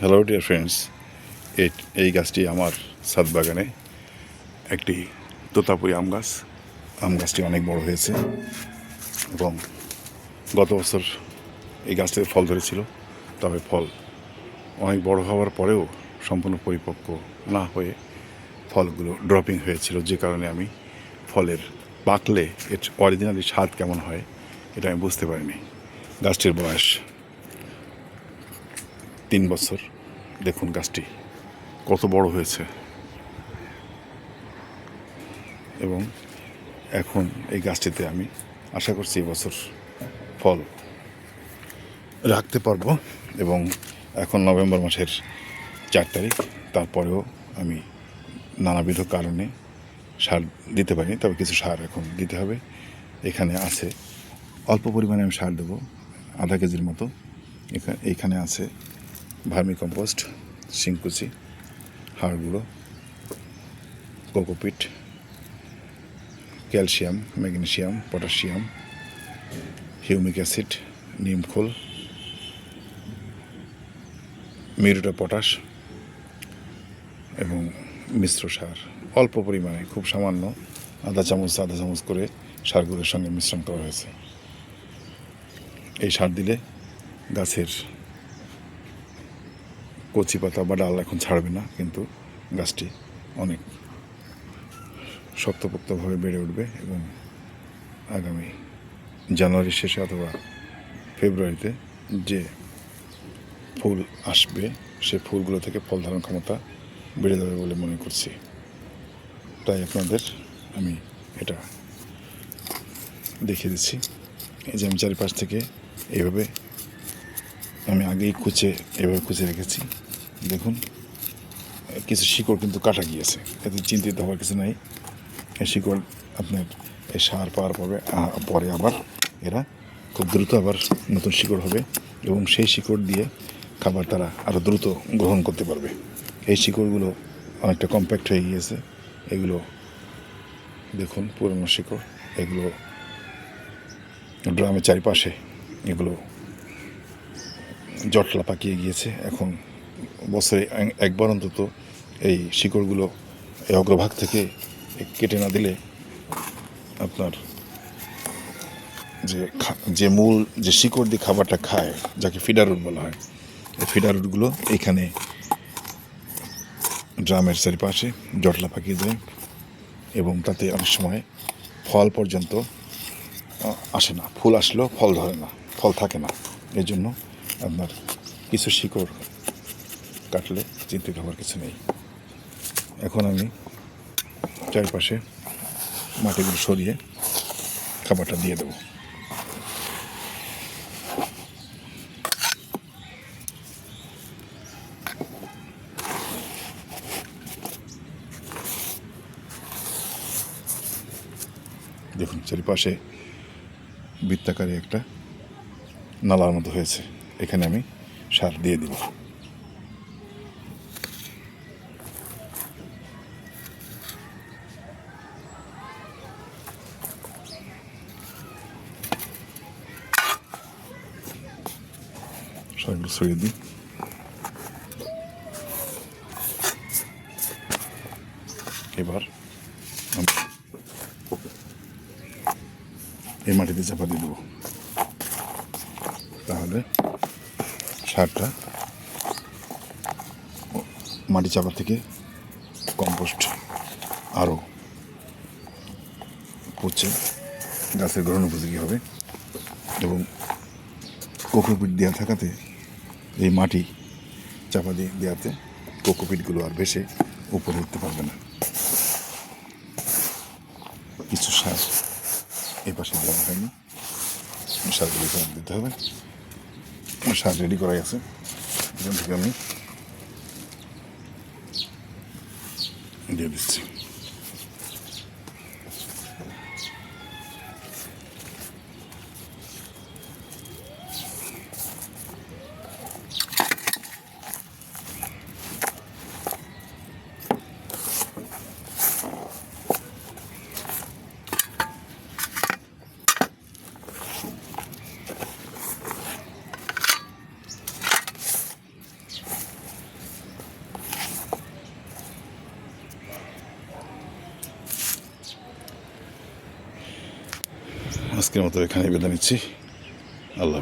Hello dear friends, এই গাছটি আমার ছাদ বাগানে একটি তোতাপুরি আম গাছটি অনেক বড় হয়েছে এবং গত বছর এই গাছটিতে ফল ধরেছিল। তবে ফল অনেক বড় হওয়ার পরেও সম্পূর্ণ পরিপক্ক না হয়ে ফলগুলো ড্রপিং হয়েছিল, যে কারণে আমি ফলের পাকলে এর অরিজিনালি স্বাদ কেমন হয় এটা আমি বুঝতে পারিনি। গাছটির বয়স 3 বছর। দেখুন গাছটি কত বড় হয়েছে এবং এখন এই গাছটিতে আমি আশা করছি এবছর ফল রাখতে পারবো। এবং এখন নভেম্বর মাসের 4 তারিখ, তারপরেও আমি নানাবিধ কারণে সার দিতে পারিনি, তবে কিছু সার এখন দিতে হবে। এখানে আছে অল্প পরিমাণে আমি সার দেবো, আধা কেজির মতো। এইখানে আছে ভার্মি কম্পোস্ট, শিংকুচি, হাড় গুঁড়ো, cocopeat, calcium, magnesium, potassium, humic acid, নিমখোল, মিউরেট অফ পটাশ এবং মিশ্র সার অল্প পরিমাণে, খুব সামান্য আধা চামচ করে সারগুলোর সঙ্গে মিশ্রণ করা হয়েছে। এই সার দিলে গাছের কচি পাতা বা ডাল এখন ছাড়বে না, কিন্তু গাছটি অনেক শক্তপোক্তভাবে বেড়ে উঠবে এবং আগামী জানুয়ারির শেষে অথবা ফেব্রুয়ারিতে যে ফুল আসবে সে ফুলগুলো থেকে ফল ধারণ ক্ষমতা বেড়ে যাবে বলে মনে করছি। তাই আপনাদের আমি এটা দেখিয়ে দিচ্ছি। এই যে আমি চারিপাশ থেকে এইভাবে আমি আগেই এভাবে কুচে রেখেছি। দেখুন কিছু শিকড় কিন্তু কাটা গিয়েছে, এতে চিন্তিত হওয়ার কিছু নাই। এই শিকড় আপনার এই সার পাওয়ার পরে আবার এরা খুব দ্রুত আবার নতুন শিকড় হবে এবং সেই শিকড় দিয়ে খাবার তারা আরও দ্রুত গ্রহণ করতে পারবে। এই শিকড়গুলো অনেকটা কম্প্যাক্ট হয়ে গিয়েছে। এগুলো দেখুন পুরনো শিকড়, এগুলো ড্রামের চারিপাশে এগুলো জটলা পাকিয়ে গিয়েছে। এখন বছরে একবার অন্তত এই শিকড়গুলো এই অগ্রভাগ থেকে কেটে না দিলে আপনার যে মূল যে শিকড় দিয়ে খাবারটা খায়, যাকে ফিডার রুট বলা হয়, এই ফিডার রুটগুলো এইখানে ড্রামের চারিপাশে জটলা পাকিয়ে দেয় এবং তাতে অনেক সময় ফল পর্যন্ত আসে না। ফুল আসলেও ফল ধরে না, ফল থাকে না। এই জন্য আপনার কিছু শিকড় কাটলে চিন্তিত হওয়ার কিছু নেই। এখন আমি চারপাশে মাটিগুলো সরিয়ে খাবারটা দিয়ে দেবো। দেখুন চারিপাশে বৃত্তাকারে একটা নালার মতো হয়েছে, এখানে আমি সার দিয়ে দিব। সারগুলো ছড়িয়ে দিই। এবার আমি এই মাটিতে চাপা দিয়ে দেবো, তাহলে সারটা মাটি চাপা থেকে কম্পোস্ট আরও পচে গাছের গ্রহণ উপযোগী হবে এবং কোকোপিট দেওয়া থাকাতে এই মাটি চাপা দিয়ে দেওয়াতে কোকোপিটগুলো আর ভেসে উপরে উঠতে পারবে না। কিছু সার এই পাশে দেওয়া হয়নি, সারগুলো দিতে হবে। সার রেডি করাই আছে, এখান থেকে আমি দিয়ে দিচ্ছি। আজকের মতো এখানে বিদায় নিচ্ছি। আল্লাহ হাফেজ।